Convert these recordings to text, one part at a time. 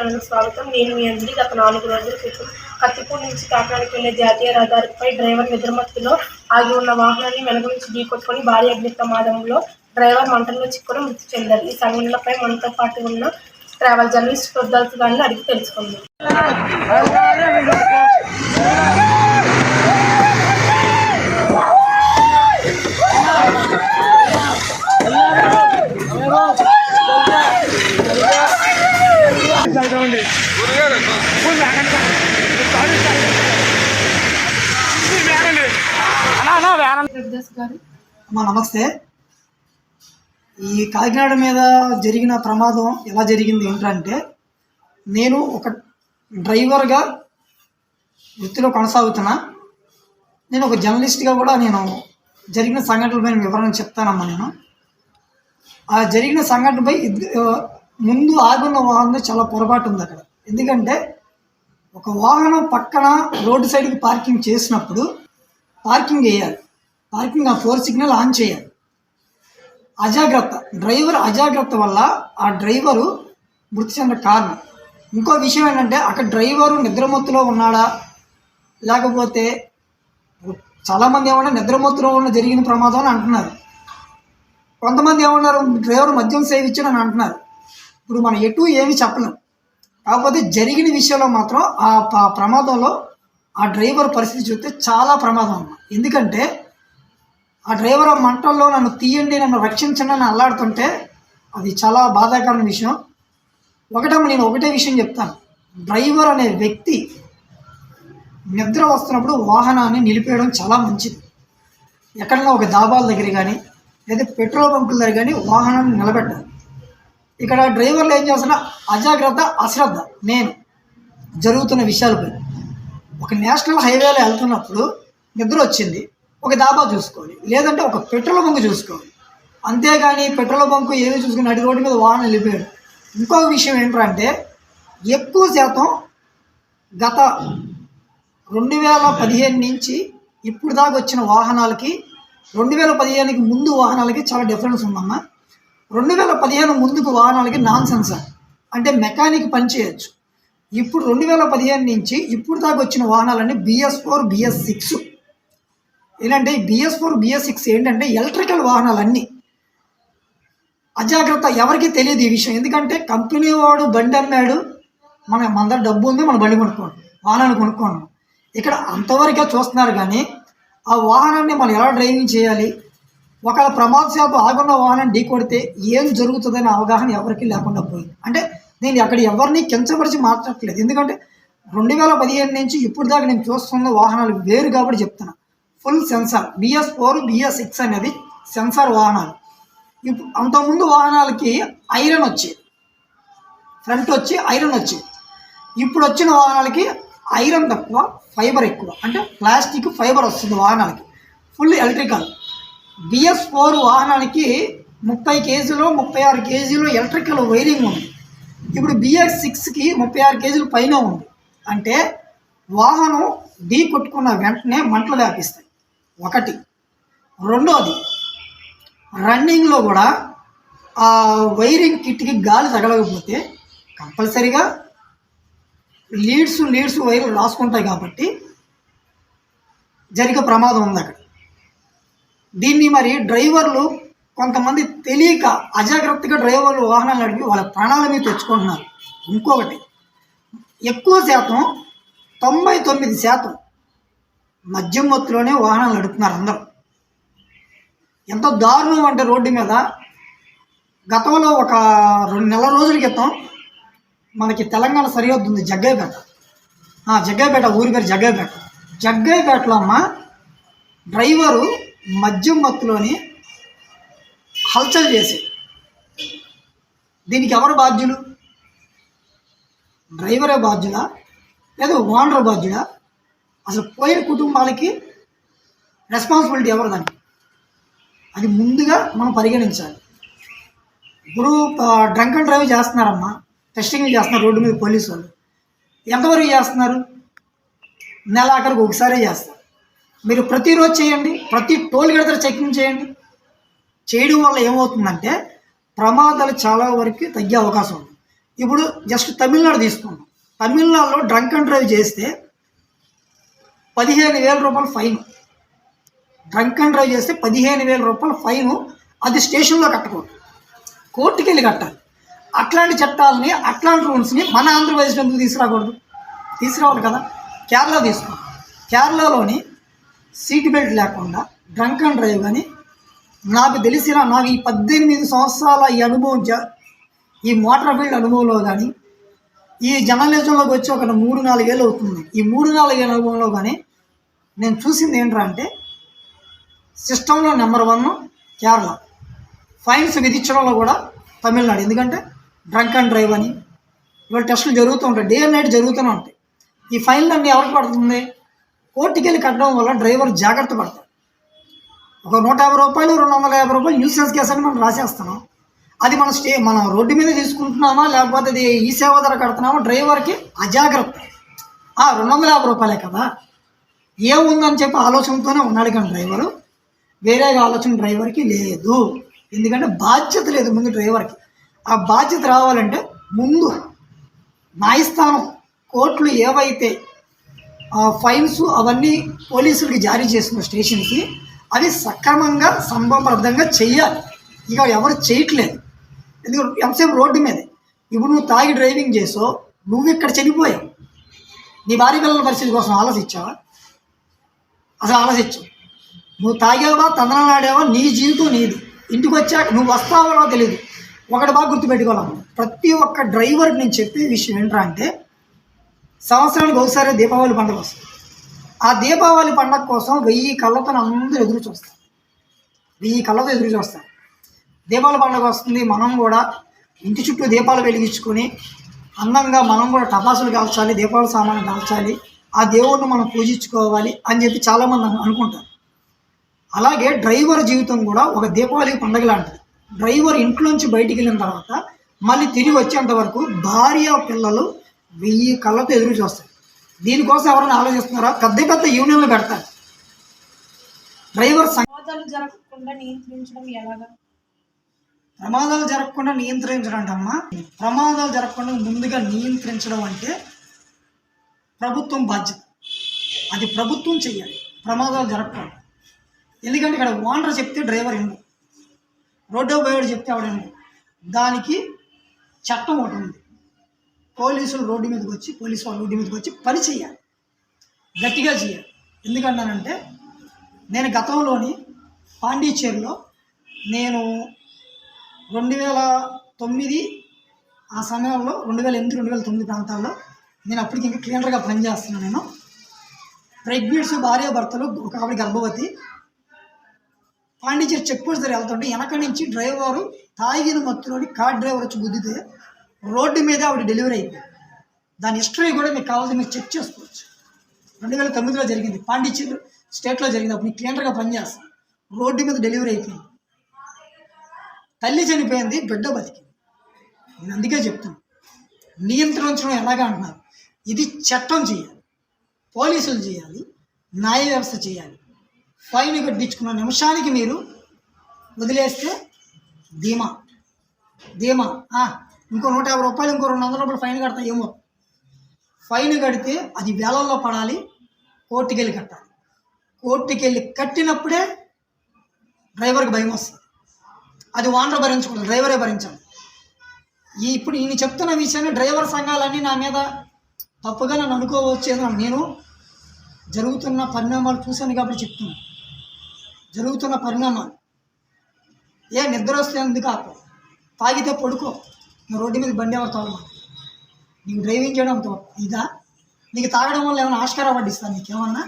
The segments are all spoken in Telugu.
ఛానల్‌కి స్వాగతం. నేను మీ అంజలి. గత 4 రోజుల క్రితం కత్తిపూడి నుంచి కాకినాడకు వెళ్లే జాతీయ రహదారిపై డ్రైవర్ నిద్రమత్తులో ఆగి ఉన్న వాహనాన్ని వెనుక నుంచి ఢీకొట్టుకుని భారీ అగ్ని ప్రమాదంలో డ్రైవర్ మంటల్లో చిక్కుకుని మృతి చెందారు. ఈ సంఘటనపై మనతో పాటు ఉన్న ట్రావెల్ జర్నలిస్ట్ ప్రొద్దాల్సి గారిని అడిగి తెలుసుకుందాం. నమస్తే. ఈ కాకినాడ మీద జరిగిన ప్రమాదం ఎలా జరిగింది ఏంటంటే, నేను ఒక డ్రైవర్గా వృత్తిలో కొనసాగుతున్నా. నేను ఒక జర్నలిస్ట్గా కూడా నేను జరిగిన సంఘటనలపై వివరణ చెప్తానమ్మా. నేను ఆ జరిగిన సంఘటనపై ముందు ఆగున్న వాహనం చాలా పొరపాటు ఉంది అక్కడ. ఎందుకంటే ఒక వాహనం పక్కన రోడ్డు సైడ్కి పార్కింగ్ చేసినప్పుడు పార్కింగ్ వేయాలి, పార్కింగ్ ఆ 4 సిగ్నల్ ఆన్ చేయాలి. డ్రైవర్ అజాగ్రత్త వల్ల ఆ డ్రైవరు మృతి చెందిన కారణం. ఇంకో విషయం ఏంటంటే, అక్కడ డ్రైవరు నిద్రమత్తులో ఉన్నాడా, లేకపోతే చాలామంది ఏమన్నా నిద్రమత్తులో ఉన్న జరిగిన ప్రమాదం అని అంటున్నారు. కొంతమంది ఏమన్నారు, డ్రైవర్ మద్యం సేవించాడని అంటున్నారు. ఇప్పుడు మనం ఎటు ఏమి చెప్పలేం. కాకపోతే జరిగిన విషయంలో మాత్రం ఆ ప్రమాదంలో ఆ డ్రైవర్ పరిస్థితి చూస్తే చాలా ప్రమాదం అన్న. ఎందుకంటే ఆ డ్రైవర్ ఆ మంటల్లో నన్ను తీయండి, నన్ను రక్షించండి అని అల్లాడుతుంటే అది చాలా బాధాకరమైన విషయం. నేను ఒకటే విషయం చెప్తాను. డ్రైవర్ అనే వ్యక్తి నిద్ర వస్తున్నప్పుడు వాహనాన్ని నిలిపేయడం చాలా మంచిది. ఎక్కడైనా ఒక దాబాల దగ్గర కానీ లేదా పెట్రోల్ బంకుల దగ్గర కానీ వాహనాన్ని నిలబెట్టాలి. ఇక్కడ డ్రైవర్లు ఏం చేస్తున్నా అశ్రద్ధ నేను జరుగుతున్న విషయాలపై. ఒక నేషనల్ హైవేలో వెళ్తున్నప్పుడు నిద్ర వచ్చింది, ఒక దాబా చూసుకోవాలి, లేదంటే ఒక పెట్రోల్ బంక్ చూసుకోవాలి. అంతేగాని పెట్రోల్ బంకు ఏదో చూసుకుని నడి రోడ్డు మీద వాహనం వెళ్ళిపోయాడు. ఇంకొక విషయం ఏంటంటే, ఎక్కువ శాతం గత 2015 నుంచి ఇప్పుడు దాకా వచ్చిన వాహనాలకి 2015కి ముందు వాహనాలకి చాలా డిఫరెన్స్ ఉందమ్మా. 2015 ముందుకు వాహనాలకి నాన్ సెన్సార్ అంటే మెకానిక్ పనిచేయచ్చు. ఇప్పుడు 2015 నుంచి ఇప్పుడు దాకా వచ్చిన వాహనాలన్నీ BS4 BS6. ఏంటంటే BS4 BS6 ఏంటంటే ఎలక్ట్రికల్ వాహనాలన్నీ. అజాగ్రత్త ఎవరికి తెలియదు ఈ విషయం. ఎందుకంటే కంపెనీ వాడు బండి అమ్మాడు, మన దగ్గర డబ్బు ఉంది, మన బండి కొనుక్కోండి, వాహనాన్ని కొనుక్కోండి. ఇక్కడ అంతవరకే చూస్తున్నారు. కానీ ఆ వాహనాన్ని మనం ఎలా డ్రైవింగ్ చేయాలి, ఒకవేళ ప్రమాదశాతం ఆగున్న వాహనం ఢీ కొడితే ఏం జరుగుతుందనే అవగాహన ఎవరికి లేకుండా పోయింది. అంటే నేను అక్కడ ఎవరిని కించపరిచి మాట్లాడట్లేదు. ఎందుకంటే 2015 నుంచి ఇప్పుడు దాకా నేను చూస్తున్న వాహనాలు వేరు కాబట్టి చెప్తున్నా. ఫుల్ సెన్సార్ BS4 BS6 అనేది సెన్సార్ వాహనాలు. ఇప్పుడు అంతకుముందు వాహనాలకి ఐరన్ వచ్చేది, ఫ్రంట్ వచ్చి ఐరన్ వచ్చేది. ఇప్పుడు వచ్చిన వాహనాలకి ఐరన్ తక్కువ, ఫైబర్ ఎక్కువ. అంటే ప్లాస్టిక్ ఫైబర్ వస్తుంది వాహనాలకి. Full electrical. BS4 వాహనానికి 30 కేజీలు 36 కేజీలు ఎలక్ట్రికల్ వైరింగ్ ఉంది. ఇప్పుడు BS6కి 36 కేజీలు పైన ఉంది. అంటే వాహనం ఢీ కొట్టుకున్న వెంటనే మంటలు వ్యాపిస్తాయి. ఒకటి. రెండోది, రన్నింగ్లో కూడా ఆ వైరింగ్ కిట్కి గాలి తగలకపోతే కంపల్సరీగా లీడ్స్ వైర్లు రాసుకుంటాయి కాబట్టి జరిగే ప్రమాదం ఉంది అక్కడ. దీన్ని మరి డ్రైవర్లు కొంతమంది తెలియక అజాగ్రత్తగా డ్రైవర్లు వాహనాలు నడిపి వాళ్ళ ప్రాణాల మీద తెచ్చుకుంటున్నారు. ఇంకొకటి, ఎక్కువ శాతం 99% మద్యం మత్తులోనే వాహనాలు నడుపుతున్నారు అందరూ. ఎంత దారుణం అంటే, రోడ్డు మీద గతంలో ఒక 2 నెలల రోజుల క్రితం మనకి తెలంగాణ సరిహద్దు ఉంది, జగ్గయ్యపేట ఊరి పేరు జగ్గయ్యపేటలో అమ్మ డ్రైవరు మద్యం మత్తులోని హల్చల్ చేసి, దీనికి ఎవరు బాధ్యులు? డ్రైవరే బాధ్యులా లేదా ఓనర్ బాధ్యుడా? అసలు పోయిన కుటుంబాలకి రెస్పాన్సిబిలిటీ ఎవరు? దానికి అది ముందుగా మనం పరిగణించాలి. ఇప్పుడు డ్రంక్ అండ్ డ్రైవ్ చేస్తున్నారమ్మా, టెస్టింగ్ చేస్తున్నారు రోడ్డు మీద పోలీసు వాళ్ళు. ఎంతవరకు చేస్తున్నారు? నెలాఖరికి ఒకసారి చేస్తారు. మీరు ప్రతిరోజు చేయండి, ప్రతి టోల్ గేట్ దగ్గర చెకింగ్ చేయండి. చేయడం వల్ల ఏమవుతుందంటే ప్రమాదాలు చాలా వరకు తగ్గే అవకాశం ఉంది. ఇప్పుడు జస్ట్ తమిళనాడు తీసుకున్నాం. తమిళనాడులో డ్రంక్ అండ్ డ్రైవ్ చేస్తే 15,000 రూపాయలు ఫైన్. డ్రంక్ అండ్ డ్రైవ్ చేస్తే 15,000 రూపాయలు ఫైను. అది స్టేషన్లో కట్టకూడదు, కోర్టుకి వెళ్ళి కట్టాలి. అట్లాంటి చట్టాలని, అట్లాంటి రూల్స్ని మన ఆంధ్రప్రదేశ్ ఎందుకు తీసుకురాకూడదు? తీసుకురావాలి కదా. కేరళ తీసుకో, కేరళలోని సీట్ బెల్ట్ లేకుండా డ్రంక్ అండ్ డ్రైవ్ కానీ, నాకు ఈ 18 సంవత్సరాల ఈ అనుభవం, ఈ మోటార్ ఫీల్డ్ అనుభవంలో కానీ, ఈ జర్నలిజంలోకి వచ్చి ఒక 3-4 ఏళ్ళు అవుతుంది. ఈ 3-4 ఏళ్ళ అనుభవంలో కానీ నేను చూసింది ఏంట్రా అంటే, సిస్టంలో నెంబర్ 1 కేరళ, ఫైన్స్ విధించడంలో కూడా తమిళనాడు. ఎందుకంటే డ్రంక్ అండ్ డ్రైవ్ అని ఇవాళ టెస్టులు జరుగుతూ ఉంటాయి, డే అండ్ నైట్ జరుగుతూనే ఉంటాయి. ఈ ఫైన్లు అన్నీ ఎవరికి పడుతుంది? కోర్టుకి వెళ్ళి కట్టడం వల్ల డ్రైవర్ జాగ్రత్త పడతాడు. ఒక 150 రూపాయలు, 250 రూపాయలు న్యూసెన్స్ కేసు అని మనం రాసేస్తున్నాం. అది మనం రోడ్డు మీద తీసుకుంటున్నామా, లేకపోతే అది ఈ సేవ ధర కడుతున్నామా? డ్రైవర్కి అజాగ్రత్త. 250 రూపాయలే కదా, ఏముందని చెప్పి ఆలోచనతోనే ఉన్నాడు కానీ డ్రైవరు, వేరే ఆలోచన డ్రైవర్కి లేదు. ఎందుకంటే బాధ్యత లేదు ముందు డ్రైవర్కి. ఆ బాధ్యత రావాలంటే ముందు న్యాయస్థానం, కోర్టులు ఏవైతే ఫైన్స్ అవన్నీ పోలీసులకి జారీ చేసిన స్టేషన్కి, అవి సక్రమంగా సంభవబద్ధంగా చెయ్యాలి. ఇక ఎవరు చేయట్లేదు. ఎందుకంటే ఎంతసేపు రోడ్డు మీదే. ఇప్పుడు నువ్వు తాగి డ్రైవింగ్ చేసో, నువ్వు ఇక్కడ చనిపోయావు, నీ భార్య పిల్లల పరిస్థితి కోసం ఆలోచించావా? అసలు ఆలోచించు. నువ్వు తాగావా, తందనాడావా, నీ జీవితం నీది. ఇంటికి వచ్చాక నువ్వు వస్తావో తెలియదు. ఒకటి బాగా గుర్తుపెట్టుకోవాలి, ప్రతి ఒక్క డ్రైవర్కి నేను చెప్పే విషయం ఏంట్రా అంటే, సంవత్సరానికి ఒకసారి దీపావళి పండుగ వస్తుంది. ఆ దీపావళి పండుగ కోసం 1000 కళ్ళతో అందరూ ఎదురు చూస్తారు. 1000 కళ్ళతో ఎదురు చూస్తారు. దీపావళి పండుగ వస్తుంది, మనం కూడా ఇంటి చుట్టూ దీపాలు వెలిగించుకొని అందంగా మనం కూడా టపాసులు కాల్చాలి, దీపావళి సామాన్లు కాల్చాలి, ఆ దేవుడిని మనం పూజించుకోవాలి అని చెప్పి చాలామంది అనుకుంటారు. అలాగే డ్రైవర్ జీవితం కూడా ఒక దీపావళి పండుగ లాంటిది. డ్రైవర్ ఇంట్లోంచి బయటికి వెళ్ళిన తర్వాత మళ్ళీ తిరిగి వచ్చేంత వరకు భార్య పిల్లలు 1000 కళ్ళతో ఎదురు చూస్తారు. దీనికోసం ఎవరైనా ఆలోచిస్తున్నారా? పెద్ద పెద్ద యూనియన్లు పెడతారు. డ్రైవర్ ప్రమాదాలు జరగకుండా నియంత్రించడం ఎలాగా? ప్రమాదాలు జరగకుండా నియంత్రించడం అంటమ్మా, ప్రమాదాలు జరగకుండా ముందుగా నియంత్రించడం అంటే ప్రభుత్వం బాధ్యత. అది ప్రభుత్వం చెయ్యాలి, ప్రమాదాలు జరగకూడదు. ఎందుకంటే ఇక్కడ ఓనర్ చెప్తే డ్రైవర్ ఎందు, రోడ్డు పోయేవాడు చెప్తే ఆవిడ. దానికి చట్టం ఒకటి ఉంది. పోలీసు వాళ్ళు రోడ్డు మీదకి వచ్చి పని చేయాలి, గట్టిగా చేయాలి. ఎందుకంటానంటే, నేను గతంలోని పాండిచ్చేరిలో నేను 2009 ఆ సమయంలో 2008, 2009 ప్రాంతాల్లో నేను అప్పటికి ఇంకా క్లీనర్గా పనిచేస్తున్నాను. నేను ప్రెగ్నెంట్స్ భార్యాభర్తలు, ఒక ఆవిడ గర్భవతి, పాండిచేరి చెక్ పోస్ట్ దగ్గర వెళ్తుంటే వెనక నుంచి డ్రైవరు తాగిన మత్తులోని కార్ డ్రైవర్ వచ్చి గుద్దితే రోడ్డు మీదే ఆవిడ డెలివరీ అయిపోయింది. దాని హిస్టరీ కూడా మీకు కావాల్సి మీరు చెక్ చేసుకోవచ్చు. 2009లో జరిగింది, పాండిచేరి స్టేట్లో జరిగింది. అప్పుడు క్లీనర్గా పనిచేస్తాను. రోడ్డు మీద డెలివరీ అయిపోయింది. తల్లి చనిపోయింది, బిడ్డ బతికింది. నేను అందుకే చెప్తాను, నియంత్రించడం ఎలాగా అంటున్నారు. ఇది చట్టం చేయాలి, పోలీసులు చేయాలి, న్యాయ వ్యవస్థ చేయాలి. ఫైన్ కట్టించుకున్న నిమిషానికి మీరు వదిలేస్తే ధీమా ఇంకో 150 రూపాయలు, ఇంకో 200 రూపాయలు ఫైన్ కడతా. ఏమో ఫైన్ కడితే అది వేలల్లో పడాలి, కోర్టుకి వెళ్ళి కట్టాలి. కోర్టుకి వెళ్ళి కట్టినప్పుడే డ్రైవర్కి భయం వస్తుంది. అది ఓనర్ భరించకూడదు, డ్రైవరే భరించాలి. ఇప్పుడు నేను చెప్తున్న విషయాన్ని డ్రైవర్ సంఘాలన్నీ నా మీద తప్పుగా నన్ను అనుకోవచ్చు. నేను జరుగుతున్న పరిణామాలు చూశాను కాబట్టి చెప్తున్నాను. జరుగుతున్న పరిణామాలు, నిద్ర వస్తే ఎందుకు ఆపు, తాగితే పడుకో, నువ్వు రోడ్డు మీద బండి ఎవరు తోలమాట, నీకు డ్రైవింగ్ చేయడం ఇదా? నీకు తాగడం వల్ల ఏమైనా ఆస్కారం పట్టిస్తాను? నీకేమన్నా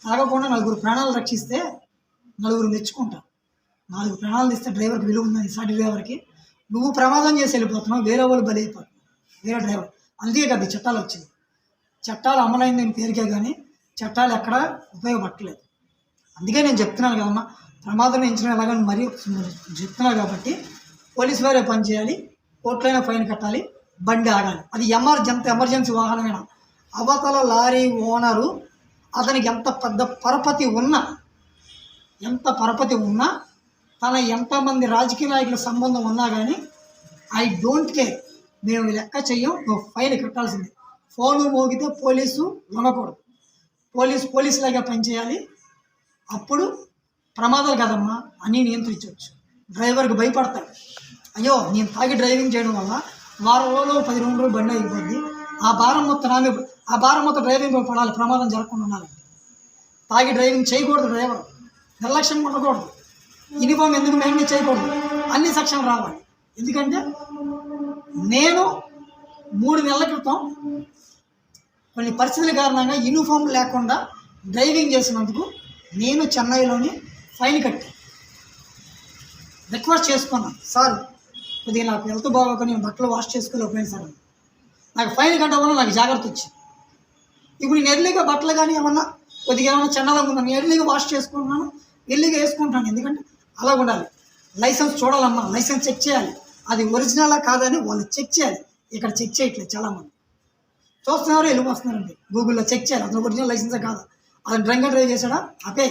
తాగకుండా 4 ప్రాణాలు రక్షిస్తే 4 మెచ్చుకుంటారు. 4 ప్రాణాలు ఇస్తే డ్రైవర్కి విలువ ఉందని, సాటి డ్రైవర్కి. నువ్వు ప్రమాదం చేసి వెళ్ళిపోతున్నావు, వేరే వాళ్ళు బలైపోతున్నారు, వేరే డ్రైవర్. అందుకే కదా చట్టాలు వచ్చింది. చట్టాలు అమలైంది నేను పేరుకే, కానీ చట్టాలు ఎక్కడా ఉపయోగపడలేదు. అందుకే నేను చెప్తున్నాను కదమ్మా, ప్రమాదం ఎంచడం ఎలాగని మరీ చెప్తున్నాను. కాబట్టి పోలీసు వారే పని చేయాలి, కోర్టులైనా ఫైన్ కట్టాలి, బండి ఆగాలి. అది ఎమర్జెన్సీ వాహనమైనా. అవతల లారీ ఓనరు అతనికి ఎంత పెద్ద పరపతి ఉన్నా, తన ఎంతమంది రాజకీయ నాయకుల సంబంధం ఉన్నా కానీ ఐ డోంట్ కేర్, మేము లెక్క చెయ్యం, నువ్వు ఫైన్ కట్టాల్సిందే. ఫోను మోగితే పోలీసు లొంగకూడదు, పోలీసులాగా పనిచేయాలి. అప్పుడు ప్రమాదాలు కదమ్మా అన్నీ నియంత్రించవచ్చు. డ్రైవర్కి భయపడతాడు, అయ్యో నేను తాగి డ్రైవింగ్ చేయడం వల్ల వారం రోజులు 10 రోజులు బండి అయిపోద్ది, ఆ భారం మొత్తం డ్రైవింగ్ పడాలి, ప్రమాదం జరగకుండా ఉండాలంటే. తాగి డ్రైవింగ్ చేయకూడదు, డ్రైవర్ నిర్లక్ష్యంగా ఉండకూడదు, యూనిఫామ్ ఎందుకు మెయింటైన్ చేయకూడదు, అన్ని సెక్షన్లు రావాలి. ఎందుకంటే నేను 3 నెలల క్రితం కొన్ని పరిస్థితుల కారణంగా యూనిఫామ్ లేకుండా డ్రైవింగ్ చేసినందుకు నేను చెన్నైలోని ఫైన్ కట్టి రిక్వెస్ట్ చేసుకున్నాను, సార్ కొద్దిగా నాకు హెల్త్ బాగోక నేను బట్టలు వాష్ చేసుకోలేకపోయాను సార్, నాకు ఫైన్ కట్టడం వల్ల నాకు జాగ్రత్త వచ్చింది. ఇప్పుడు నేను ఎర్లీగా బట్టలు కానీ ఏమన్నా చెన్నైలో ఉందని ఎర్లీగా వాష్ చేసుకుంటున్నాను, ఎర్లీగా వేసుకుంటాను. ఎందుకంటే అలా ఉండాలి. లైసెన్స్ చూడాలమ్మా, లైసెన్స్ చెక్ చేయాలి, అది ఒరిజినలా కాదని వాళ్ళు చెక్ చేయాలి. ఇక్కడ చెక్ చేయట్లేదు, చాలామంది చూస్తున్నారు, వెళ్ళిపోస్తున్నారండి. గూగుల్లో చెక్ చేయాలి, అతను ఒరిజినల్ లైసెన్సే కాదా, అతను డ్రంక్ అండ్ డ్రైవ్ చేశాడా, ఆపే,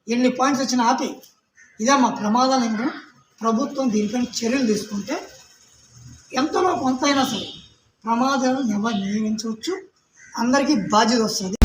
ఎన్ని పాయింట్స్ వచ్చినా ఆపే. ఇదే మా ప్రమాదాలు. ఇంకా ప్రభుత్వం దీనిపైన చర్యలు తీసుకుంటే ఎంతలో కొంత అయినా సరే ప్రమాదాలు నివారించవచ్చు, అందరికీ బాధ్యత వస్తుంది.